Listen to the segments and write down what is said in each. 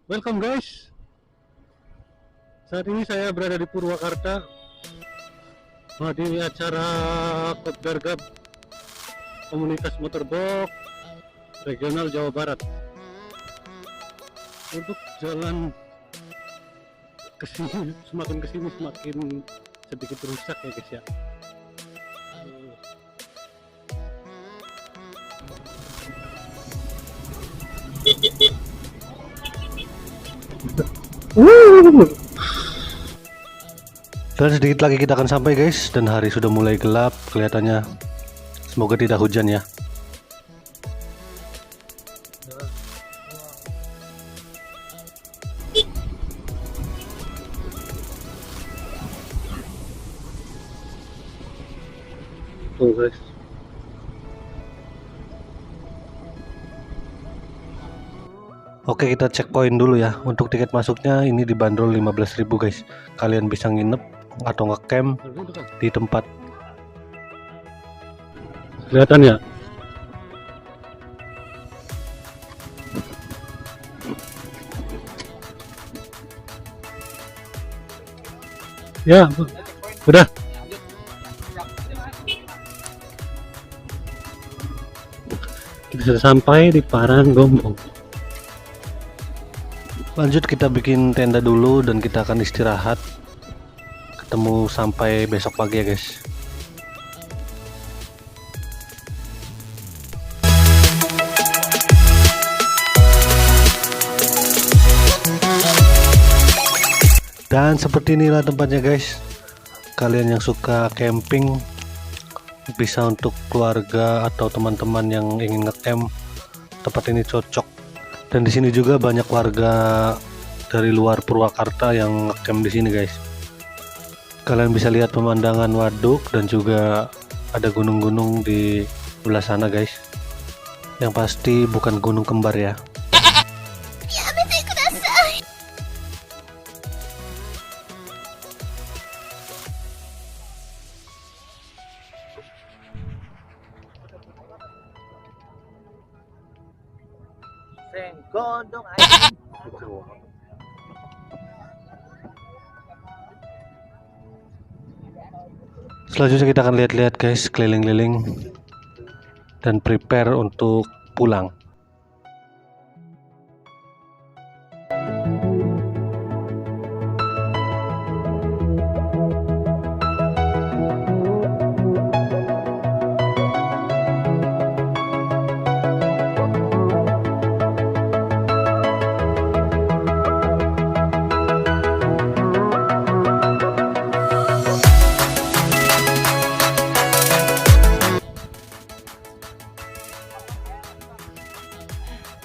Welcome guys. Saat ini saya berada di Purwakarta menghadiri acara Kopdargab Komunitas Motorbox Regional Jawa Barat. Untuk jalan kesini semakin sedikit rusak ya guys ya. Dan sedikit lagi kita akan sampai guys, dan hari sudah mulai gelap kelihatannya. Semoga tidak hujan ya. Tuh guys. Oke, kita cek poin dulu ya. Untuk tiket masuknya ini dibanderol 15.000 guys. Kalian bisa nginep atau ngecamp di tempat. Kelihatan ya? Ya, udah. Kita sudah sampai di Paranggombong. Lanjut kita bikin tenda dulu dan kita akan istirahat. Ketemu sampai besok pagi ya guys. Dan seperti inilah tempatnya guys. Kalian yang suka camping bisa untuk keluarga atau teman-teman yang ingin ngecamp, tempat ini cocok. Dan di sini juga banyak warga dari luar Purwakarta yang ngecamp di sini guys. Kalian bisa lihat pemandangan waduk dan juga ada gunung-gunung di sebelah sana guys. Yang pasti bukan gunung kembar ya. Godong aja. Selanjutnya kita akan lihat-lihat guys, keliling-keliling dan prepare untuk pulang.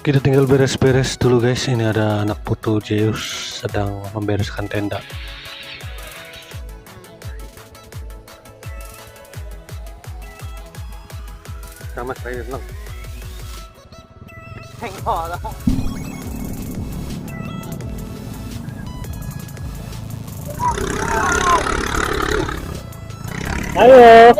Kita tinggal beres-beres dulu guys. Ini ada anak putu Zeus sedang membereskan tenda. Sama saya lang. Tengok lah. Ayo.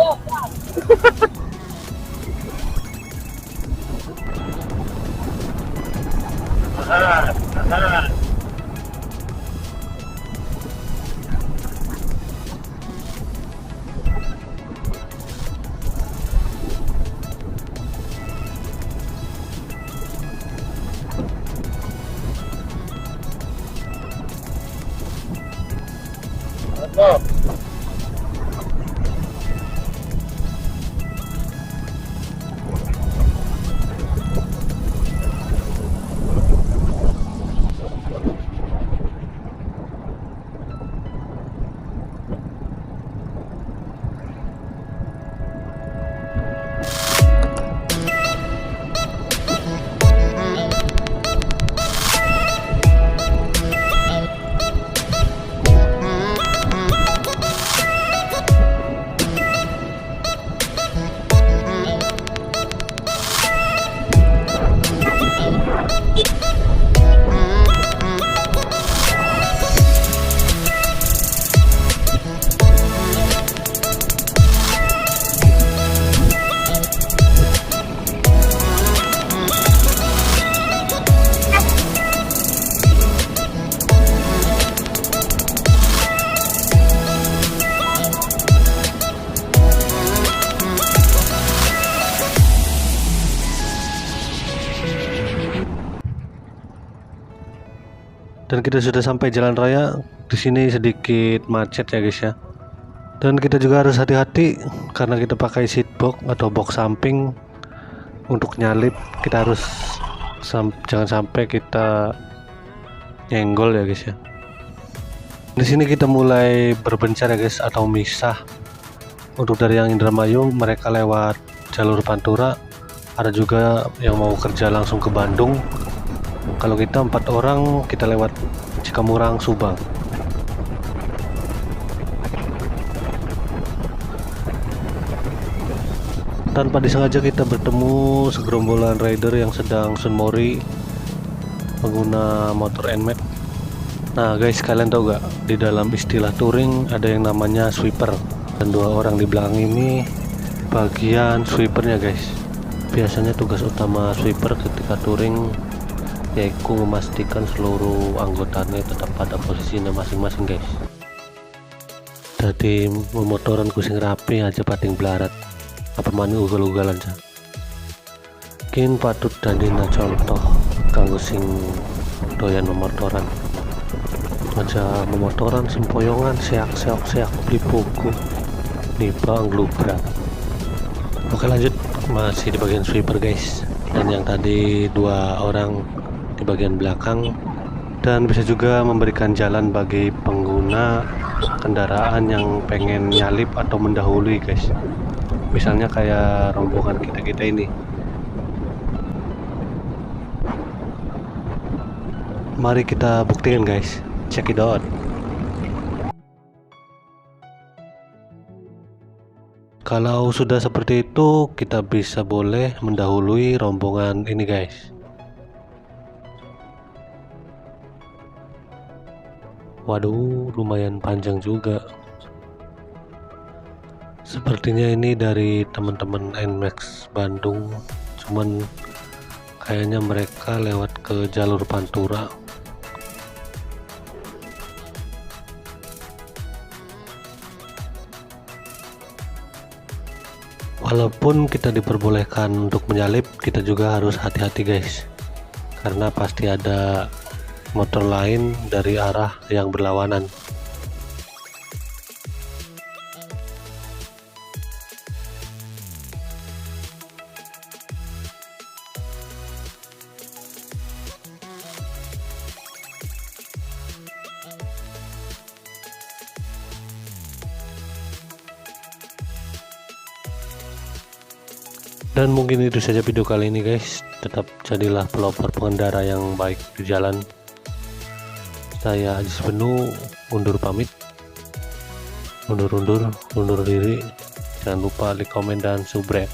Dan kita sudah sampai jalan raya. Di sini sedikit macet ya guys ya. Dan kita juga harus hati-hati karena kita pakai seat box atau box samping untuk nyalip. Kita harus jangan sampai kita nyenggol ya guys ya. Di sini kita mulai berbencar ya guys, atau misah. Untuk dari yang Indramayu mereka lewat jalur Pantura, ada juga yang mau kerja langsung ke Bandung. Kalau kita 4 orang kita lewat Cikamurang, Subang. Tanpa disengaja kita bertemu segerombolan rider yang sedang sunmori pengguna motor NMAX. Nah guys, kalian tahu gak, di dalam istilah touring ada yang namanya sweeper, dan 2 orang di belakang ini bagian sweepernya guys. Biasanya tugas utama sweeper ketika touring yaitu memastikan seluruh anggotanya tetap pada posisinya masing-masing guys. Jadi memotoran kucing rapi aja pating belarat, apa mana ugal-ugalan aja. Mungkin patut dadina contoh kanggo sing doyan memotoran. Aja memotoran sempoyongan seak beli buku nih bang glubrak. Oke lanjut, masih di bagian sweeper guys, dan yang tadi 2 orang di bagian belakang, dan bisa juga memberikan jalan bagi pengguna kendaraan yang pengen nyalip atau mendahului guys. Misalnya kayak rombongan kita ini. Mari kita buktikan guys, check it out. Kalau sudah seperti itu, kita bisa boleh mendahului rombongan ini guys. Waduh, lumayan panjang juga. Sepertinya ini dari teman-teman NMAX Bandung, cuman kayaknya mereka lewat ke jalur Pantura. Walaupun kita diperbolehkan untuk menyalip, kita juga harus hati-hati guys, karena pasti ada motor lain dari arah yang berlawanan. Dan mungkin itu saja video kali ini guys. Tetap jadilah pelopor pengendara yang baik di jalan. Saya Ajis Benu undur pamit, undur diri. Jangan lupa like, komen, dan subscribe.